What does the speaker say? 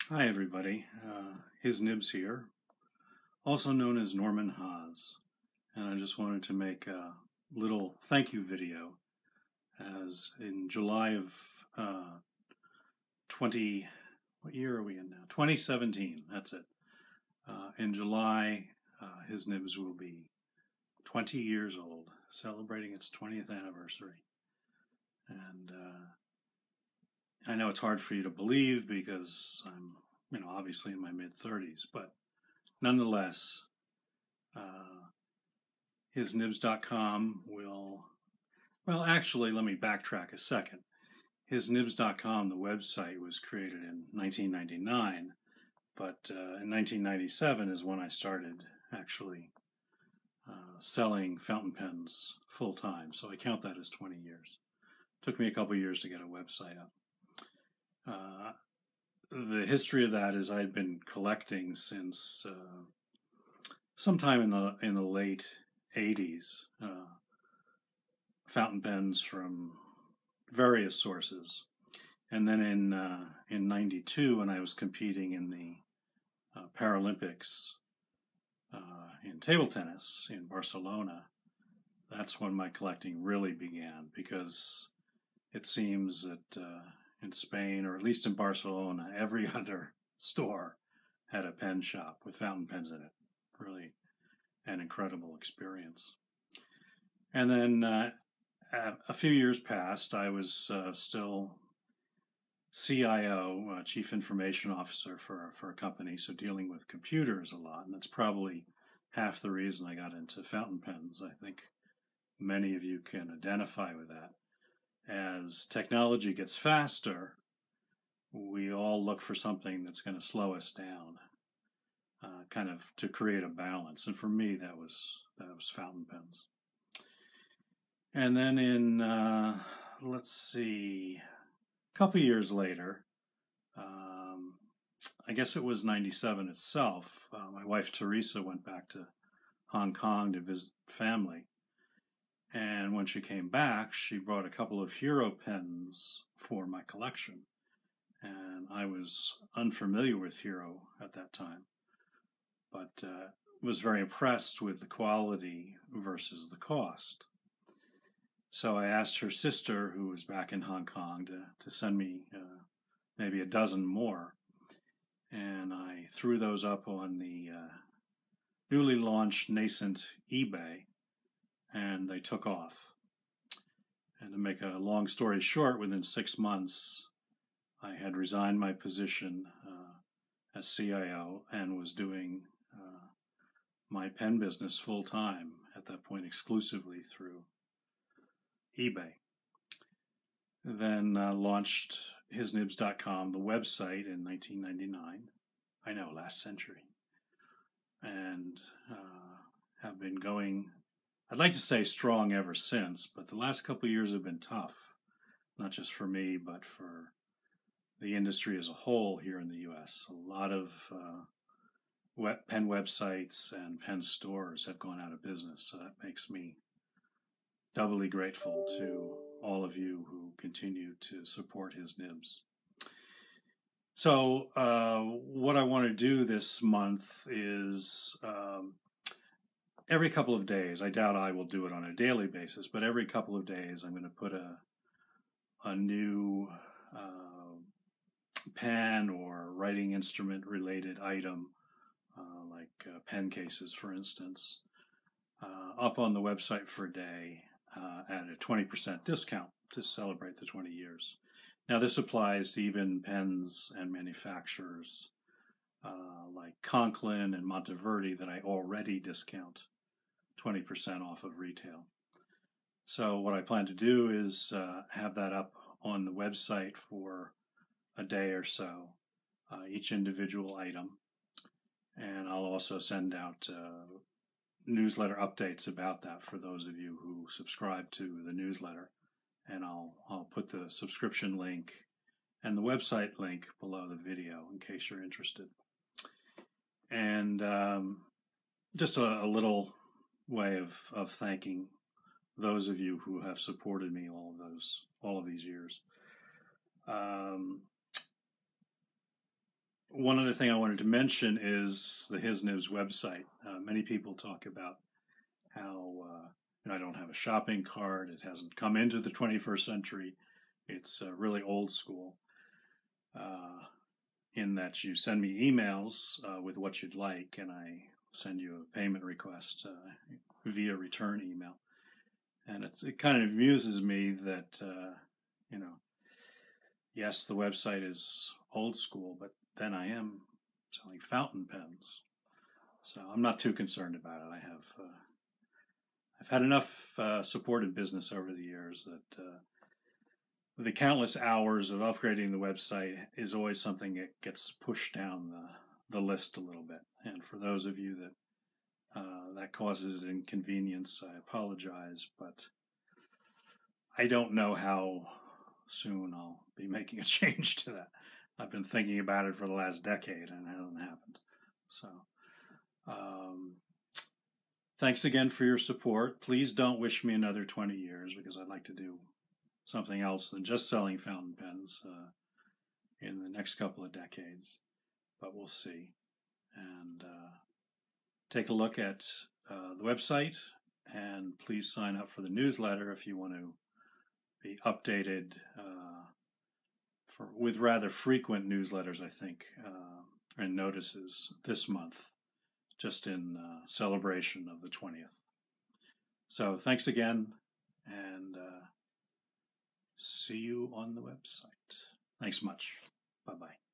Hi everybody, hisnibs here, also known as Norman Haas, and I just wanted to make a little thank you video as in July of 20, what year are we in now? 2017, that's it. In July, hisnibs will be 20 years old, celebrating its 20th anniversary. And I know it's hard for you to believe because I'm, obviously in my mid-30s, but nonetheless, hisnibs.com actually, let me backtrack a second. Hisnibs.com, the website, was created in 1999, but in 1997 is when I started actually selling fountain pens full time, so I count that as 20 years. Took me a couple years to get a website up. The history of that is I'd been collecting since sometime in the late 80s, fountain pens from various sources. And then in 92, when I was competing in the Paralympics in table tennis in Barcelona, that's when my collecting really began, because it seems that in Spain, or at least in Barcelona, every other store had a pen shop with fountain pens in it. Really an incredible experience. And then a few years passed. I was still CIO, Chief Information Officer for a company, so dealing with computers a lot. And that's probably half the reason I got into fountain pens. I think many of you can identify with that. As technology gets faster, we all look for something that's going to slow us down, kind of to create a balance. And for me, that was fountain pens. And then in, a couple years later, I guess it was 97 itself, my wife Teresa went back to Hong Kong to visit family. And when she came back, she brought a couple of hero pens for my collection. And I was unfamiliar with hero at that time, but was very impressed with the quality versus the cost. So I asked her sister, who was back in Hong Kong, to send me maybe a dozen more. And I threw those up on the newly launched nascent eBay, and they took off. And to make a long story short, within 6 months, I had resigned my position as CIO and was doing my pen business full time at that point, exclusively through eBay. Then launched hisnibs.com, the website, in 1999. I know, last century. And have been going, I'd like to say strong ever since, but the last couple of years have been tough, not just for me, but for the industry as a whole here in the U.S. A lot of pen websites and pen stores have gone out of business, so that makes me doubly grateful to all of you who continue to support hisnibs. So what I want to do this month is every couple of days, I doubt I will do it on a daily basis, but every couple of days I'm going to put a new pen or writing instrument related item, like pen cases, for instance, up on the website for a day at a 20% discount to celebrate the 20 years. Now, this applies to even pens and manufacturers like Conklin and Monteverdi that I already discount 20% off of retail. So what I plan to do is have that up on the website for a day or so, each individual item. And I'll also send out newsletter updates about that for those of you who subscribe to the newsletter. And I'll put the subscription link and the website link below the video in case you're interested. And just a little way of thanking those of you who have supported me all of these years. one other thing I wanted to mention is the hisnibs website. Many people talk about how I don't have a shopping cart. It hasn't come into the 21st century. It's really old school in that you send me emails with what you'd like, and I send you a payment request via return email. And it kind of amuses me that, yes, the website is old school, but then I am selling fountain pens. So I'm not too concerned about it. I've had enough supported business over the years that the countless hours of upgrading the website is always something that gets pushed down the list a little bit. And for those of you that that causes inconvenience, I apologize, but I don't know how soon I'll be making a change to that. I've been thinking about it for the last decade and it hasn't happened. So thanks again for your support. Please don't wish me another 20 years because I'd like to do something else than just selling fountain pens in the next couple of decades. But we'll see. And take a look at the website, and please sign up for the newsletter if you want to be updated with rather frequent newsletters, I think, and notices this month, just in celebration of the 20th. So thanks again, and see you on the website. Thanks much. Bye-bye.